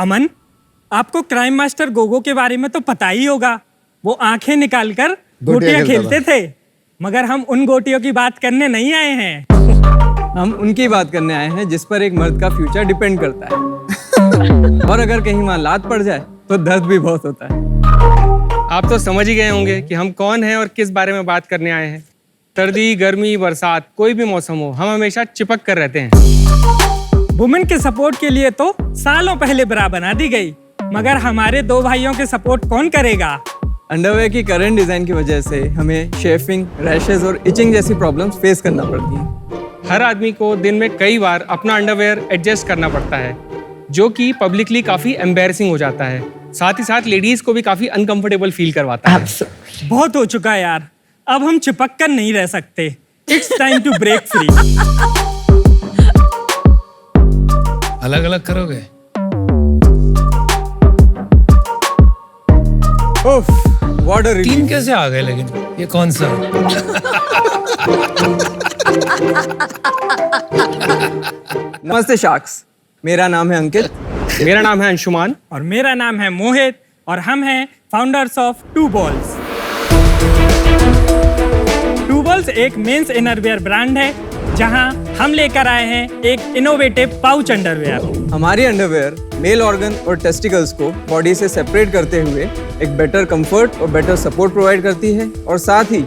अमन, आपको crime master Gogo के बारे में तो पता ही होगा। वो आंखें निकालकर गोटियां खेलते थे। मगर हम उन गोटियों की बात करने नहीं आए हैं। हम उनकी बात करने आए हैं जिस पर एक मर्द का फ्यूचर डिपेंड करता है। और अगर कहीं वहां लात पड़ जाए तो दर्द भी बहुत होता है। आप तो समझ ही गए होंगे कि हम कौन हैं और किस बारे में बात करने आए हैं। सर्दी, गर्मी, बरसात, कोई भी मौसम हो, हम हमेशा चिपक कर रहते हैं। वुमेन के सपोर्ट के लिए तो सालों पहले ब्रा बना दी गई, मगर हमारे दो भाइयों के सपोर्ट कौन करेगा? अंडरवेयर की करंट डिजाइन की वजह से हमें शेफिंग, रैशेज और इचिंग जैसी प्रॉब्लम्स फेस करना पड़ती हैं। हर आदमी को दिन में कई बार अपना अंडरवेयर एडजस्ट करना पड़ता है, जो कि पब्लिकली काफी एम्बैरेसिंग हो जाता है। साथ ही साथ लेडीज को भी काफी अनकंफर्टेबल फील करवाता है। बहुत हो चुका यार, अब हम चिपक कर नहीं रह सकते। It's time to break free. अलग अलग करोगे? उफ, व्हाट अ रिलीफ। 3 कैसे आ गए? लेकिन ये कौन सा? नमस्ते शार्क्स, मेरा नाम है अंकित। मेरा नाम है अंशुमान। और मेरा नाम है मोहित, और हम हैं founders of two balls. Two balls एक मेंस इनरवियर ब्रांड है, जहां हम लेकर आए हैं एक इनोवेटिव पाउच अंडरवियर। हमारी अंडरवेयर मेल ऑर्गन और टेस्टिकल्स को बॉडी से सेपरेट करते हुए एक बेटर कंफर्ट और बेटर सपोर्ट प्रोवाइड करती है, और साथ ही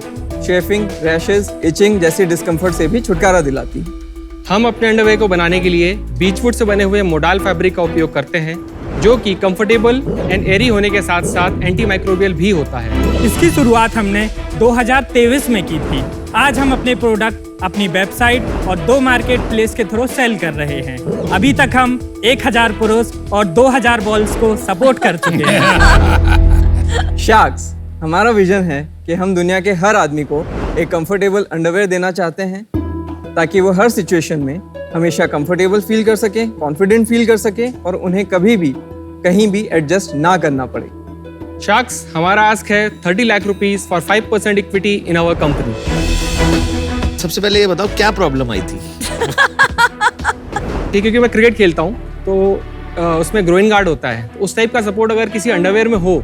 शेफिंग, रैशेज, इचिंग जैसी डिस्कम्फर्ट से भी छुटकारा दिलाती है। हम अपने अंडरवेयर को बनाने के लिए बीचवुड से बने हुए मोडाल फैब्रिक का उपयोग करते हैं, जो कि कंफर्टेबल एंड एरी होने के साथ साथ एंटी माइक्रोबियल भी होता है। इसकी शुरुआत हमने 2023 में की थी। आज हम अपने प्रोडक्ट अपनी वेबसाइट और 2 मार्केट प्लेस के थ्रू सेल कर रहे हैं। अभी तक हम 1000 पुरुष और 2000 बॉल्स को सपोर्ट कर चुके हैं। शार्क्स, हमारा विजन है कि हम दुनिया के हर आदमी को एक कंफर्टेबल अंडरवेयर देना चाहते हैं, ताकि वो हर सिचुएशन में हमेशा कंफर्टेबल फील कर सके, कॉन्फिडेंट फील कर सके, और उन्हें कभी भी कहीं भी एडजस्ट ना करना पड़े। शार्क्स, हमारा आस्क है 30 lakh rupees for 5% equity in our company. सबसे पहले ये बताओ क्या प्रॉब्लम आई थी? ठीक है, क्योंकि मैं क्रिकेट खेलता हूँ तो उसमें ग्रोइंग गार्ड होता है, तो उस टाइप का सपोर्ट अगर किसी अंडरवेयर में हो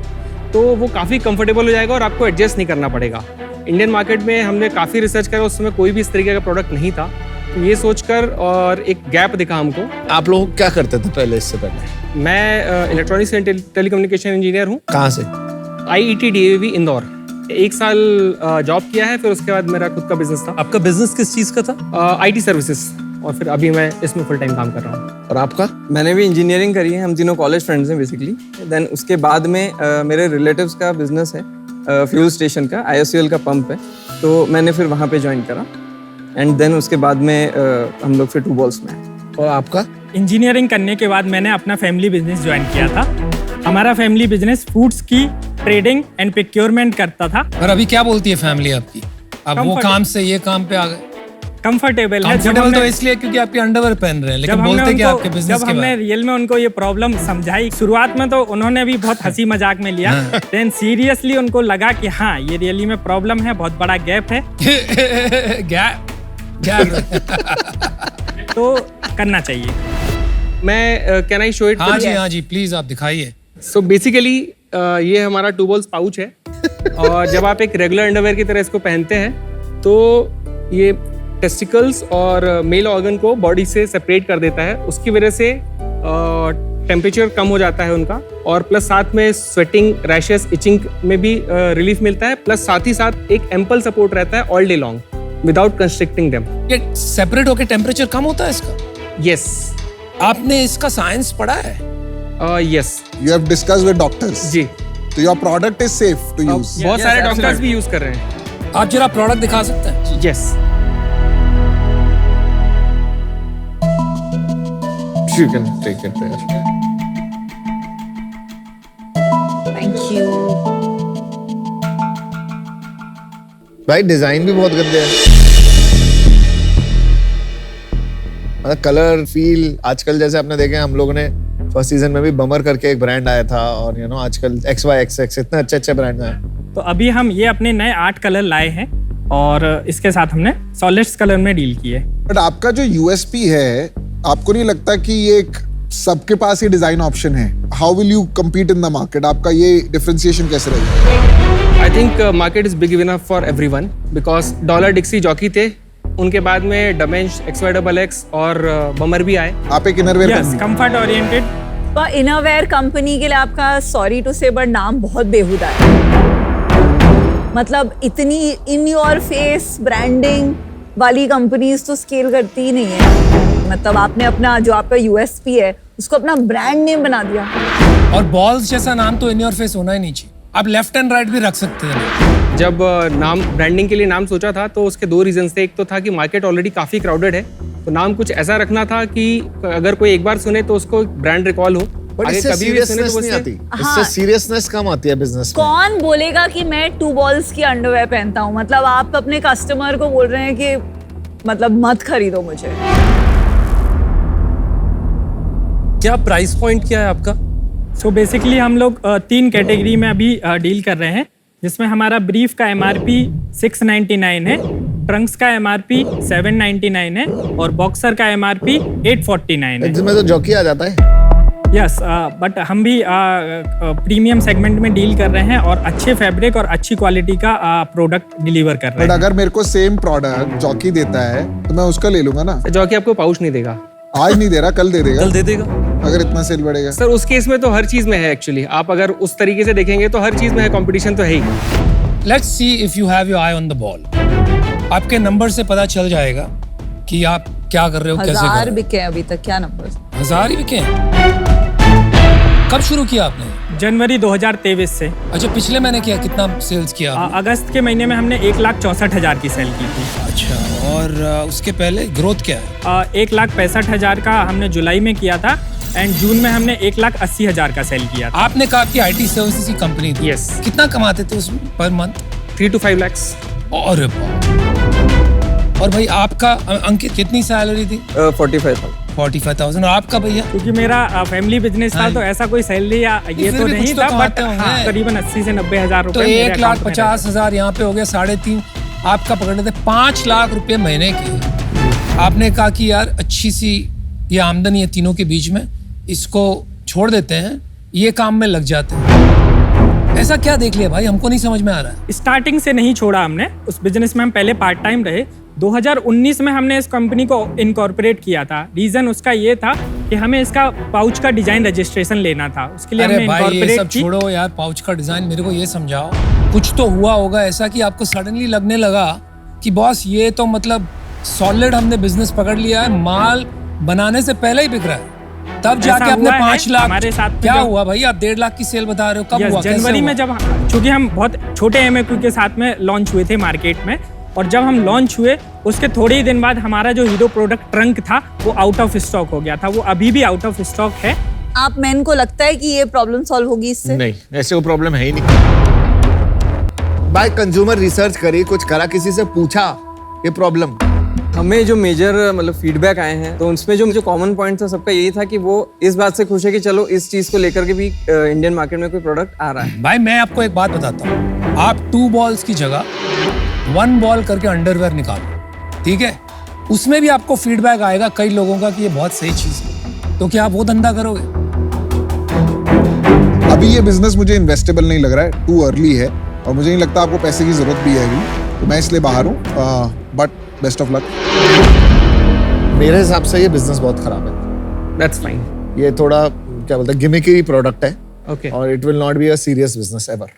तो वो काफ़ी कंफर्टेबल हो जाएगा और आपको एडजस्ट नहीं करना पड़ेगा। इंडियन मार्केट में हमने काफ़ी रिसर्च करा, उस समय कोई भी इस तरीके का प्रोडक्ट नहीं था। तो ये सोचकर और एक गैप दिखा हमको। आप लोग क्या करते थे पहले, इससे पहले? मैं इलेक्ट्रॉनिक्स एंड टेलीकम्युनिकेशन इंजीनियर हूँ। कहाँ से? IET DAV Indore. 1 साल जॉब किया है, फिर उसके बाद मेरा खुद का बिजनेस था। आपका बिजनेस किस चीज का था? IT सर्विसेज, और फिर अभी मैं इसमें फुल टाइम काम कर रहा हूँ। और आपका? मैंने भी इंजीनियरिंग करी है, हम तीनों कॉलेज फ्रेंड्स हैं बेसिकली। देन उसके बाद में मेरे रिलेटिव्स का बिजनेस है, फ्यूल स्टेशन का, IOCL का पंप है, तो मैंने फिर वहाँ पे ज्वाइन करा, एंड देन उसके बाद में हम लोग फिर टू बॉल्स में। और आपका? इंजीनियरिंग करने के बाद मैंने अपना फैमिली बिजनेस ज्वाइन किया था। हमारा फैमिली बिजनेस फूड्स की ट्रेडिंग एंड प्रोक्योरमेंट करता था। और अभी क्या बोलती है फैमिली आपकी? अब वो काम से ये काम पे आ गए? कंफर्टेबल है। कंफर्टेबल तो इसलिए क्योंकि आपके अंडरवेयर पहन रहे हैं, लेकिन बोलते क्या आपके बिजनेस जब के हमने बारे में? रियल में उनको ये प्रॉब्लम समझाई, शुरुआत में तो उन्होंने भी बहुत हंसी मजाक में लिया, देन सीरियसली उनको लगा कि हाँ, ये रियली में प्रॉब्लम है, बहुत बड़ा गैप है। तो करना चाहिए। मैं कैन आई शो इट? हाँ जी प्लीज आप दिखाइए। सो बेसिकली ये हमारा टू बॉल्स पाउच है, और जब आप एक रेगुलर अंडरवेयर की तरह इसको पहनते हैं तो ये टेस्टिकल्स और मेल ऑर्गन को बॉडी से सेपरेट कर देता है। उसकी वजह से टेम्परेचर कम हो जाता है उनका, और प्लस साथ में स्वेटिंग, रैशेस, इचिंग में भी रिलीफ मिलता है। प्लस साथ ही साथ एक एम्पल सपोर्ट रहता है all day long without constricting them. ये सेपरेट होकर टेम्परेचर कम होता है इसका? यस। आपने इसका साइंस पढ़ा है? Yes. You have discussed with doctors. जी। So your product is safe to use. बहुत सारे डॉक्टर्स absolutely. भी यूज कर रहे हैं। आप जरा प्रोडक्ट दिखा सकते हैं? Yes. You can take it there. Thank you. भाई डिजाइन भी बहुत गंदे हैं, मतलब कलर फील। आजकल जैसे आपने देखे, हम लोगों ने फर्स्ट सीजन में भी बमर करके एक ब्रांड आया था, और आजकल XYXX इतने अच्छे अच्छे ब्रांड हैं। तो अभी हम ये अपने नए 8 कलर लाए हैं, और इसके साथ हमने सॉलिड्स कलर में डील किए। बट आपका जो USP है, आपको नहीं लगता कि ये एक सबके पास ये डिजाइन ऑप्शन है? how will you compete in the market? आपका ये differentiation कैसे रहेगा? I think market is big enough for everyone because dollar Dixie jockey थे, उनके बाद में डमेंश XYXX और बमर भी आए. आप एक इनरवेयर यस, कंफर्ट ओरिएंटेड. पर इनरवेयर कंपनी के लिए आपका सॉरी टू से बट नाम बहुत बेहुदा है. मतलब इतनी इन योर फेस ब्रांडिंग वाली कंपनीज तो स्केल करती ही नहीं है. मतलब आपने अपना जो आपका यूएसपी है उसको अपना ब्रांड नेम बना दिया. और बॉल्स जैसा नाम तो इन योर फेस होना ही नहीं चाहिए. आप लेफ्ट एंड राइट भी रख सकते हैं. जब नाम ब्रांडिंग के लिए नाम सोचा था तो उसके दो रीजंस थे. एक तो था कि मार्केट ऑलरेडी काफी क्राउडेड है, तो नाम कुछ ऐसा रखना था कि अगर कोई एक बार सुने तो उसको ब्रांड रिकॉल हो. बट इससे सीरियसनेस नहीं आती. इससे सीरियसनेस कम आती है बिजनेस में. कौन बोलेगा कि मैं 2 balls की अंडरवेयर पहनता हूँ? मतलब आप अपने कस्टमर को बोल रहे हैं कि मतलब मत खरीदो मुझे. क्या प्राइस पॉइंट क्या है आपका? सो बेसिकली हम लोग 3 कैटेगरी में अभी डील कर रहे हैं, जिसमें हमारा ब्रीफ का MRP 699 है, ट्रंक्स का MRP 799 है और बॉक्सर का MRP 849 है. इसमें तो जॉकी आ जाता है. यस, बट हम भी प्रीमियम सेगमेंट में डील कर रहे हैं और अच्छे फैब्रिक और अच्छी क्वालिटी का प्रोडक्ट डिलीवर कर रहे बट हैं. अगर मेरे को सेम प्रोडक्ट जॉकी देता है तो मैं उसका ले लूंगा ना. जॉकी आपको पाउच नहीं देगा. आज नहीं दे रहा, कल दे देगा. कल दे देगा. अगर इतना सेल बढ़ेगा. सर उस केस में तो हर चीज में है एक्चुअली. आप अगर उस तरीके से देखेंगे तो हर चीज में है, कंपटीशन तो है ही. Let's see if you have your eye on the ball. आपके नंबर से पता चल जाएगा कि आप क्या कर रहे हो, कैसे कर 1000 रहे बिके अभी तक. क्या नंबर? हो. 1000 ही बिके. कब शुरू किया आपने? जनवरी 2023 से. अच्छा, पिछले महीने कितना सेल्स किया आपने? अगस्त के महीने में हमने 1,64,000 की सेल की थी. अच्छा, और उसके पहले ग्रोथ क्या है? 1,65,000 का हमने जुलाई में किया था एंड जून में हमने 1,80,000 का सेल किया था. आपने कहा कि IT सर्विसेज की कंपनी थी. Yes. कितना कमाते थे उसमें पर मंथ? 3 to 5 lakhs. और और भाई आपका अंकित कितनी सैलरी थी? 45,000. 45,000. और आपका भैया? क्योंकि मेरा फैमिली बिजनेस था हाँ। तो ऐसा कोई सैलरी या ये फिर तो भी नहीं कुछ तो था, बट कमाते होंगे। हाँ, करीबन 80 से 90,000 तो रुपए मेरे account में 1,50,000 यहाँ पे हो गया, 3.5. आपका पकड़ लेते 5 लाख रुपए महीने के. आपने कहा कि यार अच्छी सी ये आमदनी है तीनों के बीच में, इसको छोड़ देते हैं, ये काम में लग जाते हैं. ऐसा क्या देख लिया भाई, हमको नहीं समझ में आ रहा है. स्टार्टिंग से नहीं छोड़ा हमने. उस बिजनेस में हम पहले पार्ट टाइम रहे. 2019 में हमने इस कंपनी को इनकॉर्पोरेट किया था. रीजन उसका ये था कि हमें इसका पाउच का डिजाइन रजिस्ट्रेशन लेना था. उसके लिए हमने अरे भाई ये सब इनकॉर्पोरेट की. छोड़ो यार, पाउच का डिजाइन मेरे को ये समझाओ. कुछ तो हुआ होगा ऐसा कि आपको सडनली लगने लगा कि बॉस ये तो मतलब सॉलिड हमने बिजनेस पकड़ लिया है, माल बनाने से पहले ही बिक रहा है. तब जाके ऐसा आपने हुआ है 5 लाख. हमारे साथ में क्या जब- हुआ भाई, आप 1.5 लाख की सेल बता रहे हो, कब Yes, हुआ? कैसे जनवरी में हुआ? जब चूंकि हम बहुत छोटे MAQ के साथ में लॉन्च हुए थे मार्केट में, और जब हम लॉन्च हुए उसके थोड़े ही दिन बाद हमारा जो हीरो प्रोडक्ट ट्रंक था वो आउट ऑफ स्टॉक हो गया था. वो अभी भी आउट ऑफ स्टॉक है. आप मैन को लगता है कि ये प्रॉब्लम सॉल्व होगी इससे? नहीं, ऐसे कोई प्रॉब्लम है ही नहीं. भाई कंज्यूमर रिसर्च करी, कुछ करा, किसी से पूछा ये प्रॉब्लम. हमें जो मेजर मतलब फीडबैक आए हैं तो उसमें जो कॉमन पॉइंट था सबका यही था कि वो इस बात से खुश है कि चलो इस चीज को लेकर के भी इंडियन मार्केट में कोई प्रोडक्ट आ रहा है. भाई मैं आपको एक बात बताता हूँ, आप 2 बॉल्स की जगह 1 बॉल करके अंडरवेयर निकालो, ठीक है? उसमें भी आपको फीडबैक आएगा कई लोगों का कि ये बहुत सही चीज है. तो क्या आप वो धंधा करोगे? अभी ये बिजनेस मुझे इन्वेस्टेबल नहीं लग रहा है, टू अर्ली है और मुझे नहीं लगता आपको पैसे की जरूरत भी है अभी, तो मैं इसलिए बाहर हूँ. But best of luck. मेरे हिसाब से ये बिजनेस बहुत खराब है. That's fine. ये थोड़ा क्या बोलते हैं, गिमिकी प्रोडक्ट है Okay. और it will not be a serious business ever.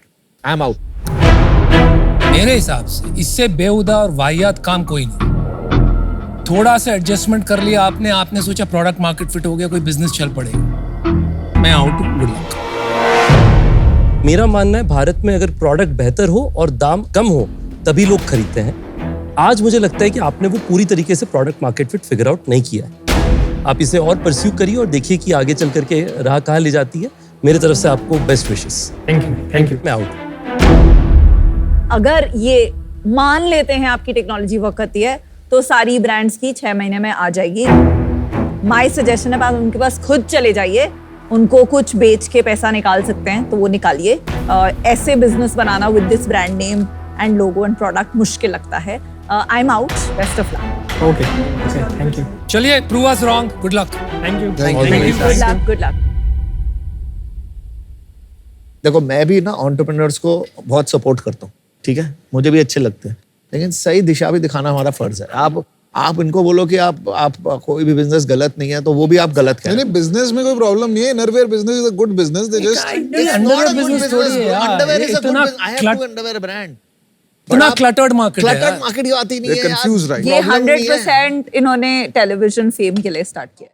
I am out. मेरे हिसाब से इससे बेहुदा और वाहियात काम कोई नहीं. थोड़ा सा एडजस्टमेंट कर लिया आपने सोचा प्रोडक्ट मार्केट फिट हो गया, कोई बिजनेस चल पड़ेगा. मैं आउट हूँ, गुड लक. मेरा मानना है भारत में अगर प्रोडक्ट बेहतर हो और दाम कम हो तभी लोग खरीदते हैं. आज मुझे लगता है कि आपने वो पूरी तरीके से product market fit figure out नहीं किया है. आप इसे और परस्यू करिए और देखिए कि आगे चल करके राह कहाँ ले जाती है. मेरे तरफ से आपको बेस्ट विशेस. Thank you. मैं आउट. अगर ये मान लेते हैं आपकी टेक्नोलॉजी वर्क करती है तो सारी ब्रांड्स की 6 महीने में आ जाएगी. माय सजेशन है आप उनके पास खुद चले जाइए, उनको कुछ बेच के पैसा निकाल सकते हैं तो वो निकालिए. ऐसे बिजनेस बनाना with this brand name and logo and product मुश्किल लगता है. I am out. Best of luck. Okay, thank you. चलिए, prove us wrong. Good luck. Thank you. Thank you. Good luck. Good luck. देखो मैं भी ना entrepreneurs को बहुत सपोर्ट करता हूँ, ठीक है, मुझे भी अच्छे लगते हैं, लेकिन सही दिशा भी दिखाना हमारा फर्ज है। आप इनको बोलो कि आप कोई भी बिजनेस गलत नहीं है, तो वो भी आप गलत कह रहे हैं। नहीं, बिजनेस में कोई प्रॉब्लम नहीं है। Innerwear business is a good business. They just underwear business थोड़ी है यार, अंडरवेयर इज अ इतना गुड, I have two underwear brand. इतना क्लटर्ड मार्केट है क्लटर्ड मार्केट ही आती नहीं है, कंफ्यूज राइट। ये 100% इन्होंने टेलीविजन फेम के लिए स्टार्ट किया।